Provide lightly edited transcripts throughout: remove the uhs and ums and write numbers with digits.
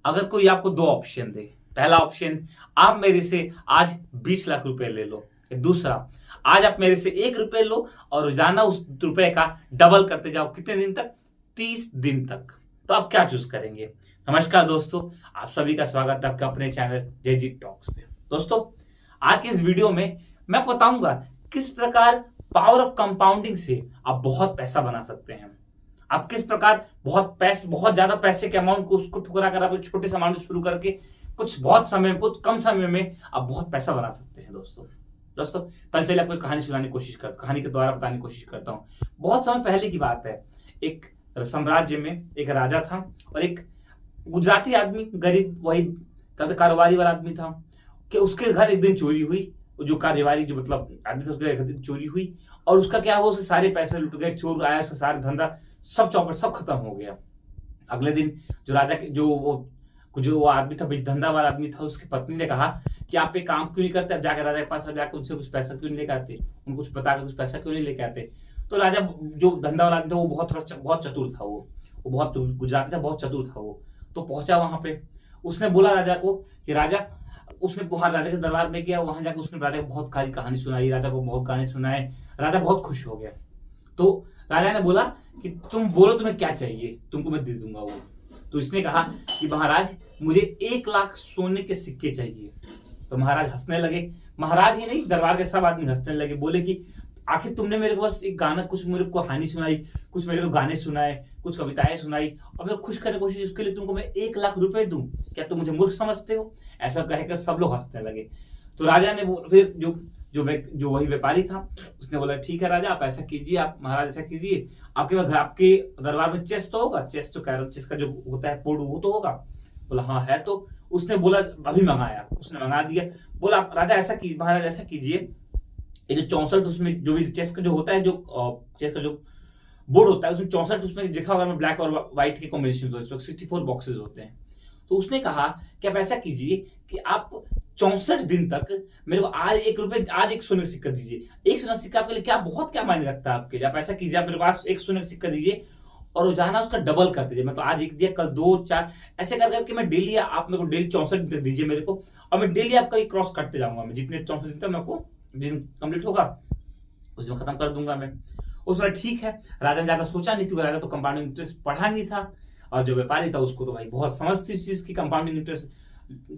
अगर कोई आपको दो ऑप्शन दे, पहला ऑप्शन आप मेरे से आज 20 लाख रुपए ले लो, दूसरा आज आप मेरे से 1 रुपए लो और रोजाना उस रुपए का डबल करते जाओ, कितने दिन तक? 30 दिन तक। तो आप क्या चूज करेंगे? नमस्कार दोस्तों, आप सभी का स्वागत है आपके अपने चैनल जयजी टॉक्स पे। दोस्तों, आज की इस वीडियो में मैं बताऊंगा किस प्रकार पावर ऑफ कंपाउंडिंग से आप बहुत पैसा बना सकते हैं। आप किस प्रकार बहुत ज्यादा पैसे के अमाउंट को उसको ठुकरा कर आप एक छोटे से अमाउंट से शुरू करके कुछ कम समय में आप बहुत पैसा बना सकते हैं। दोस्तों पहले चलिए आपको कहानी सुनाने की कोशिश करता हूँ, कहानी के द्वारा बताने की कोशिश करता हूँ। बहुत समय पहले की बात है, एक साम्राज्य में एक राजा था और एक गुजराती आदमी, गरीब, वही कारोबारी वाला आदमी था कि उसके घर एक दिन चोरी हुई। जो कारोबारी जो मतलब आदमी था, उसके घर चोरी हुई और उसका क्या हुआ, उसके सारे पैसे लुट गए। चोर आया, उसका सारा धंधा सब चौपट, सब खत्म हो गया। अगले दिन जो राजा के जो वो आदमी था, धंधा वाला आदमी था, उसकी पत्नी ने कहा कि आप एक काम क्यों नहीं करते, अब जाकर राजा के पास जाकर उनसे कुछ पैसा क्यों नहीं लेकर आते, उनको कुछ बता कर कुछ पैसा क्यों नहीं लेकर आते। तो राजा, जो धंधा वाला आदमी था, वो बहुत चतुर था, वो बहुत गुजराती था, बहुत चतुर था वो। तो पहुंचा वहां पे, उसने बोला राजा को कि राजा, उसने वहां राजा के दरबार में गया, वहां जाकर उसने राजा को बहुत सारी कहानी सुनाई, राजा को बहुत गाने सुनाए। राजा बहुत खुश हो गया। तो राजा ने बोला कि तुम बोलो तुम्हें क्या चाहिए, तुमको मैं दे दूंगा वो। तो इसने कहा कि महाराज, मुझे 1 लाख सोने के सिक्के चाहिए। तो महाराज हंसने लगे। महाराज ही नहीं, दरबार के सब आदमी हंसने लगे। बोले कि आखिर तुमने मेरे को बस एक गाना, कुछ मेरे को कहानी सुनाई, कुछ मेरे को गाने सुनाए, कुछ कविताएं सुनाई और मेरे खुश करने की कोशिश, उसके लिए तुमको मैं 1 लाख रुपए दूं? क्या तुम मुझे मूर्ख समझते हो? ऐसा कहकर सब लोग हंसने लगे। तो राजा ने फिर जो वही व्यापारी था, उसने बोला ठीक है राजा, आप ऐसा कीजिए, आप महाराज ऐसा कीजिए, आपके दरबार में चेस तो होगा, चेस का जो होता है बोर्ड, वो तो होगा। बोला हाँ है। तो उसने बोला अभी मंगाया, उसने मंगा दिया। बोला राजा ऐसा कीजिए, महाराज ऐसा कीजिए, ये जो 64 उसमें जो भी चेस का जो होता है, जो चेस का जो बोर्ड होता है, उसमें 64 उसमें लिखा होगा, ब्लैक और व्हाइट के कॉम्बिनेशन होते हैं, 64 बॉक्सेस होते हैं। तो उसने कहा कि आप ऐसा कीजिए कि आप 64 दिन तक मेरे को आज 1 रुपए, आज एक सोने का सिक्का दीजिए। एक सोने का सिक्का आपके लिए क्या मायने रखता है आपके लिए? आप ऐसा कीजिए, आप मेरे पास एक सोने का सिक्का दीजिए और रोजाना उसका डबल कर दीजिए। मतलब आज एक दिया, कल 2, 4, ऐसे कर करके मैं डेली, आप मेरे को डेली 64 दिन तक दीजिए मेरे को, और मैं डेली आपका क्रॉस करते जाऊंगा। मैं जितने 64 दिन तक मैं आपको, दिन कंप्लीट होगा उसमें खत्म कर दूंगा मैं। उसमें ठीक है। राजा ने ज्यादा सोचा नहीं, क्योंकि राजा तो कंपाउंडिंग इंटरेस्ट पढ़ा नहीं था, और जो व्यापारी था उसको तो भाई बहुत समझ थी इस चीज की, compounding interest,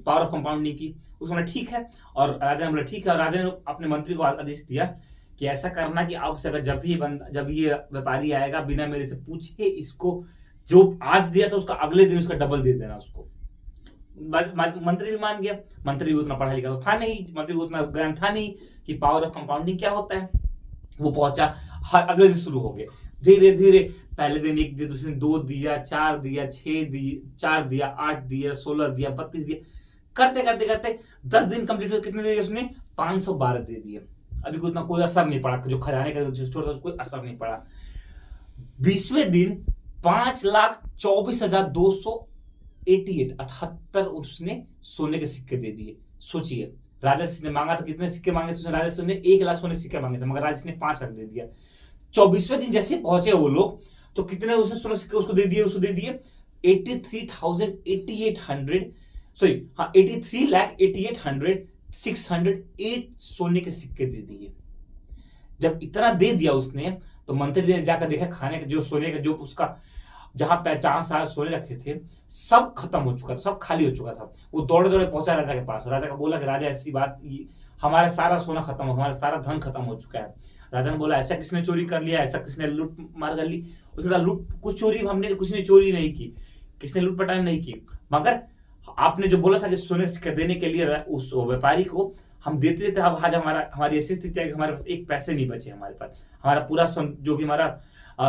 power of compounding की। उसने ठीक है, और राजा ने बोला ठीक है। और राजा ने अपने मंत्री को आदेश दिया कि ऐसा करना कि आप से जब ये व्यापारी आएगा, बिना मेरे से पूछे, इसको जो आज दिया था उसका अगले दिन उसका डबल दे देना उसको। मंत्री भी मान गया। मंत्री भी उतना पढ़ा लिखा तो था नहीं, मंत्री को उतना ज्ञान था नहीं कि पावर ऑफ कंपाउंडिंग क्या होता है। वो पहुंचा, अगले दिन शुरू हो गए। धीरे धीरे पहले दिन 1 दिया, दूसरे दिन 2 दिया, 4 दिया, 6 दिया, 4 दिया, 8 दिया, 16 दिया, 32 दिया, करते करते करते 10 दिन कंप्लीट हुए। कितने दिए उसने? 512 दे दिए। अभी कोई असर नहीं पड़ा, जो खजाने का जो स्टोर था कोई असर नहीं पड़ा। 20वें दिन 5,24,288 उसने सोने के सिक्के दे दिए। सोचिए, राजा ने मांगा था, कितने सिक्के मांगे थे? राजा ने 1 लाख सोने के सिक्के मांगे थे, मगर राजा ने 5 लाख दे दिया। 24वें दिन जैसे पहुंचे वो लोग, तो कितने उसने सोने सिक्के उसको दे दिए 83,88,800, सॉरी हाँ 83,88,608 सोने के सिक्के दे दिए। जब इतना दे दिया उसने, तो मंत्री ने जाकर देखा, खाने का जो सोने का जो उसका जहां 50 सोने रखे थे सब खत्म हो चुका था, सब खाली हो चुका था। वो दौड़े दौड़े पहुंचा राजा के पास। राजा का बोला कि राजा ऐसी बात, हमारा सारा सोना खत्म हो, हमारा सारा धन खत्म हो चुका है। राजा ने बोला ऐसा किसने चोरी कर लिया, ऐसा किसने लूट मार कर ली? उसने कहा लूट, कुछ चोरी हमने कुछ ने चोरी नहीं की, किसने लूट पटाई नहीं की, मगर आपने जो बोला था कि सोने का सिक्का देने के लिए उस व्यापारी को हम देते देते, अब आज हमारी ऐसी स्थिति है कि हमारे पास एक पैसे नहीं बचे। हमारे पास हमारा पूरा जो भी हमारा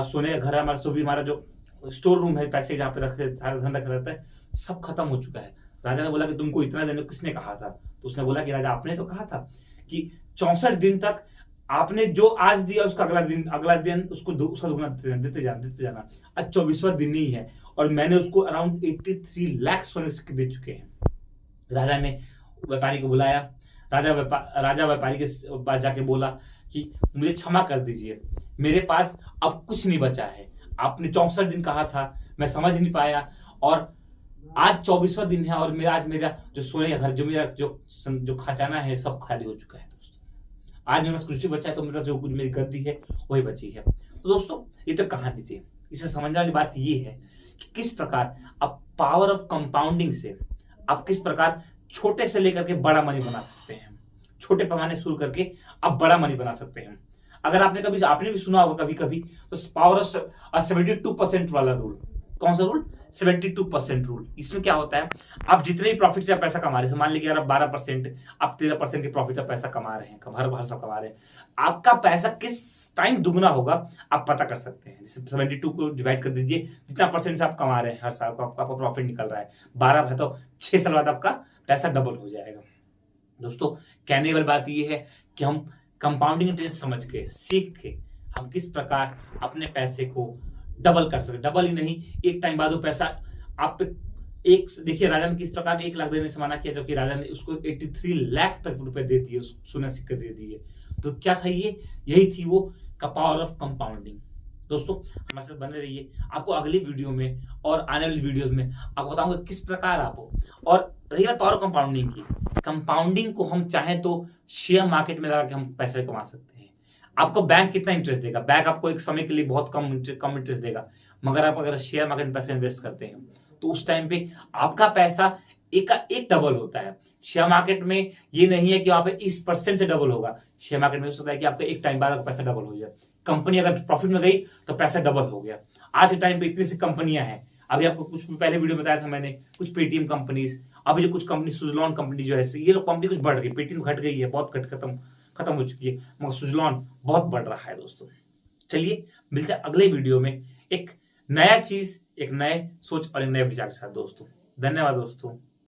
सोने का घर है, हमारा भी हमारा जो स्टोर रूम है, पैसे जहाँ पे रख रहे, सारा धन रखा रहता है, सब खत्म हो चुका है। राजा ने बोला कि तुमको इतना देने किसने कहा था? तो उसने बोला कि राजा आपने तो कहा था कि 64 दिन तक आपने जो आज दिया उसका अगला दिन उसका दुगना देते जाना। आज 24वां दिन ही है और मैंने उसको अराउंड 83 लाख सोने सिक्के दे चुके हैं। राजा ने व्यापारी को बुलाया। राजा व्यापारी के पास जाके बोला कि मुझे क्षमा कर दीजिए, मेरे पास अब कुछ नहीं बचा है। आपने 64 दिन कहा था, मैं समझ नहीं पाया, और आज 24वां दिन है और मेरा जो सोने का घर, जो मेरा जो खजाना है, सब खाली हो चुका है दोस्तों। आज मेरे पास कुछ नहीं बचा है, तो मेरे पास जो कुछ मेरी गद्दी है वही बची है। तो दोस्तों ये तो कहानी थी। इसे समझने वाली बात ये है कि किस प्रकार आप पावर ऑफ कंपाउंडिंग से आप किस प्रकार छोटे से लेकर के बड़ा मनी बना सकते हैं। छोटे पैमाने शुरू करके आप बड़ा मनी बना सकते हैं। अगर आपने भी सुना होगा कभी कभी, तो पावर ऑफ 72% वाला रूल। कौन सा रूल? 72% रूल। इसमें क्या होता है, आप जितने भी प्रॉफिट से आप पैसा कमा रहे हैं, मान लीजिए आप 12%, आप 13% के प्रॉफिट से पैसा कमा रहे हैं, हर साल कमा रहे हैं, आपका पैसा किस टाइम दुगना होगा आप पता कर सकते हैं। जैसे 72 को डिवाइड कर दीजिए, जितना परसेंट से आप कमा रहे हैं हर साल को, आपका प्रॉफिट निकल रहा है 12 है, तो 6 साल बाद आपका पैसा डबल हो जाएगा। दोस्तों कहने वाली बात यह है कि हम कंपाउंडिंग इंटरेस्ट समझ के, सीख के, हम किस प्रकार अपने पैसे को डबल कर सकते। डबल ही नहीं, एक टाइम बाद वो पैसा आप एक, देखिए राजा ने किस प्रकार 1 लाख देने से मना किया, जबकि राजा ने उसको 83 लाख तक रुपए दे दिए, सोने सिक्के दे दिए। तो क्या था ये? यही थी वो का पावर ऑफ कंपाउंडिंग। दोस्तों हमारे साथ बने रहिए। आपको अगली वीडियो में और आने वाली वीडियोस में आपको बताऊंगा किस प्रकार आपको, और रही बात पावर ऑफ कंपाउंडिंग की, कंपाउंडिंग को हम चाहें तो शेयर मार्केट में लगा के हम पैसे कमा सकते हैं। आपको बैंक कितना इंटरेस्ट देगा? बैंक आपको एक समय के लिए बहुत कम इंटरेस्ट देगा, मगर आप अगर शेयर मार्केट में पैसे इन्वेस्ट करते हैं तो उस टाइम पे आपका पैसा एक का एक डबल होता है। शेयर मार्केट में ये नहीं है कि वहां पे इस परसेंट से डबल होगा। शेयर मार्केट में हो सकता है कि आपका एक टाइम बाद पैसा डबल हो जाए। कंपनी अगर प्रॉफिट में गई तो पैसा डबल हो गया। आज के टाइम पे इतनी सी कंपनियां हैं, अभी आपको कुछ पहले वीडियो में बताया था मैंने, कुछ पेटीएम कंपनीज, अभी जो कुछ कंपनी सुजलॉन कंपनी जो है, ये लोग कंपनी कुछ बढ़ रही है। पेटीएम घट गई है, बहुत खत्म हो चुकी है, मगर सुजलॉन बहुत बढ़ रहा है दोस्तों। चलिए मिलते हैं अगले वीडियो में एक नया चीज, एक नए सोच और एक नए विचार के साथ दोस्तों। धन्यवाद दोस्तों।